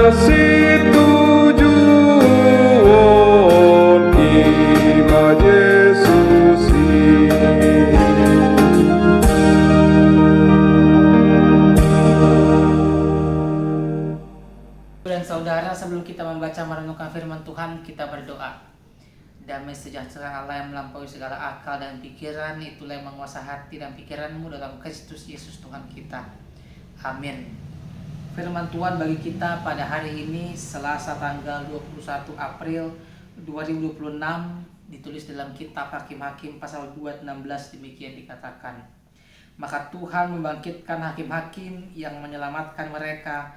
tujuan ima Yesus Dan saudara, sebelum kita membaca merenungkan firman Tuhan, kita berdoa. Damai sejahtera Allah yang melampaui segala akal dan pikiran, itulah yang menguasai hati dan pikiranmu dalam Kristus Yesus Tuhan kita. Amin. Firman Tuhan bagi kita pada hari ini, Selasa tanggal 21 April 2026, ditulis dalam kitab Hakim-Hakim pasal 2:16, demikian dikatakan. Maka Tuhan membangkitkan hakim-hakim yang menyelamatkan mereka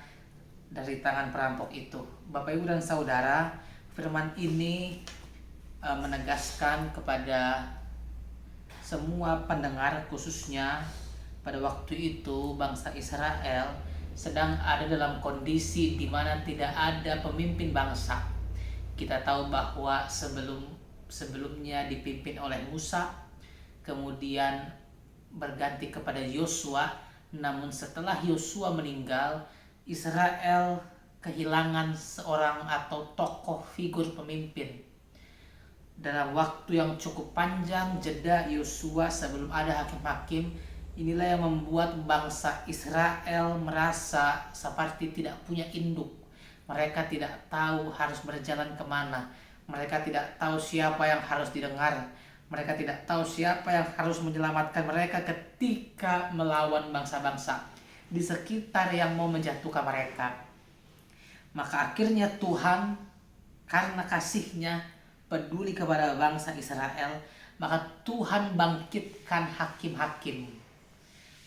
dari tangan perampok itu. Bapak, Ibu, dan Saudara, firman ini menegaskan kepada semua pendengar, khususnya pada waktu itu bangsa Israel sedang ada dalam kondisi di mana tidak ada pemimpin bangsa. Kita tahu bahwa sebelumnya dipimpin oleh Musa, kemudian berganti kepada Yosua. Namun setelah Yosua meninggal, Israel kehilangan seorang atau tokoh figur pemimpin. Dalam waktu yang cukup panjang jeda Yosua sebelum ada hakim-hakim, inilah yang membuat bangsa Israel merasa seperti tidak punya induk. Mereka tidak tahu harus berjalan kemana. Mereka tidak tahu siapa yang harus didengar. Mereka tidak tahu siapa yang harus menyelamatkan mereka ketika melawan bangsa-bangsa di sekitar yang mau menjatuhkan mereka. Maka akhirnya Tuhan karena kasih-Nya peduli kepada bangsa Israel, maka Tuhan bangkitkan hakim-hakim.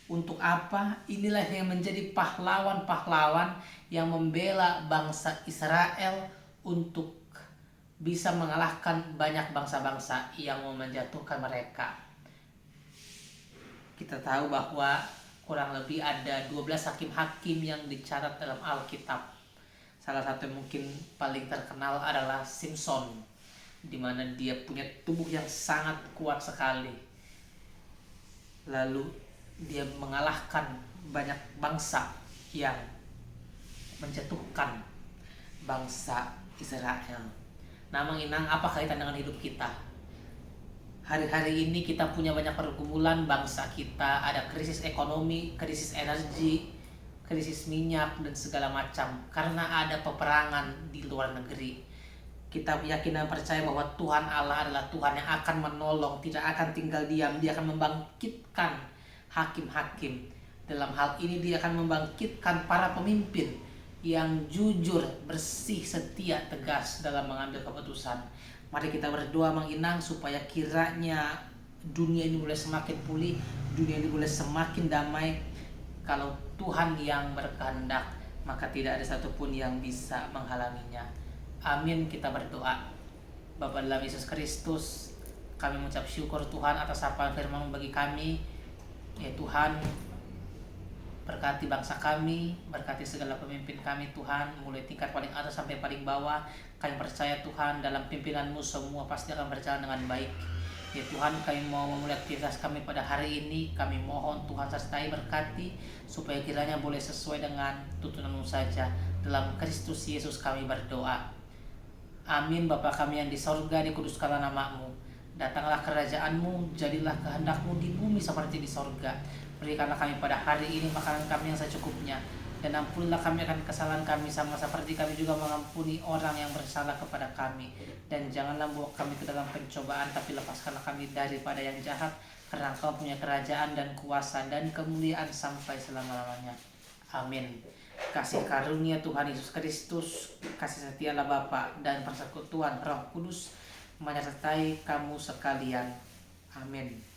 Untuk apa? Inilah yang menjadi pahlawan-pahlawan yang membela bangsa Israel untuk bisa mengalahkan banyak bangsa-bangsa yang mau menjatuhkan mereka. Kita tahu bahwa kurang lebih ada 12 hakim-hakim yang dicatat dalam Alkitab. Salah satu yang mungkin paling terkenal adalah Simson, di mana dia punya tubuh yang sangat kuat sekali. Lalu dia mengalahkan banyak bangsa yang menjatuhkan bangsa Israel. Nah, menginang apa kaitan dengan hidup kita? Hari-hari ini kita punya banyak pergumulan, bangsa kita ada krisis ekonomi, krisis energi, krisis minyak, dan segala macam. Karena ada peperangan di luar negeri. Kita yakin dan percaya bahwa Tuhan Allah adalah Tuhan yang akan menolong, tidak akan tinggal diam. Dia akan membangkitkan hakim-hakim. Dalam hal ini dia akan membangkitkan para pemimpin yang jujur, bersih, setia, tegas dalam mengambil keputusan. Mari kita berdoa menginang supaya kiranya dunia ini boleh semakin pulih, dunia ini boleh semakin damai. Kalau Tuhan yang berkehendak, maka tidak ada satupun yang bisa menghalanginya. Amin. Kita berdoa. Bapa dalam Yesus Kristus, kami mengucap syukur Tuhan atas apa firman bagi kami. Ya Tuhan, berkati bangsa kami, berkati segala pemimpin kami Tuhan, mulai tingkat paling atas sampai paling bawah. Kami percaya Tuhan dalam pimpinan-Mu semua pasti akan berjalan dengan baik. Ya Tuhan, kami mau memulai aktivitas kami pada hari ini. Kami mohon Tuhan sertai berkati supaya kiranya boleh sesuai dengan tuntunan-Mu saja. Dalam Kristus Yesus kami berdoa. Amin. Bapa kami yang di sorga, dikuduskanlah nama-Mu. Datanglah kerajaan-Mu, jadilah kehendak-Mu di bumi seperti di sorga. Berikanlah kami pada hari ini makanan kami yang secukupnya. Dan ampunilah kami akan kesalahan kami, sama seperti kami juga mengampuni orang yang bersalah kepada kami. Dan janganlah bawa kami ke dalam pencobaan, tapi lepaskanlah kami daripada yang jahat. Karena Engkau punya kerajaan dan kuasa dan kemuliaan sampai selama-lamanya. Amin. Kasih karunia Tuhan Yesus Kristus, kasih setia Allah Bapa, dan persekutuan Roh Kudus menyertai kamu sekalian. Amin.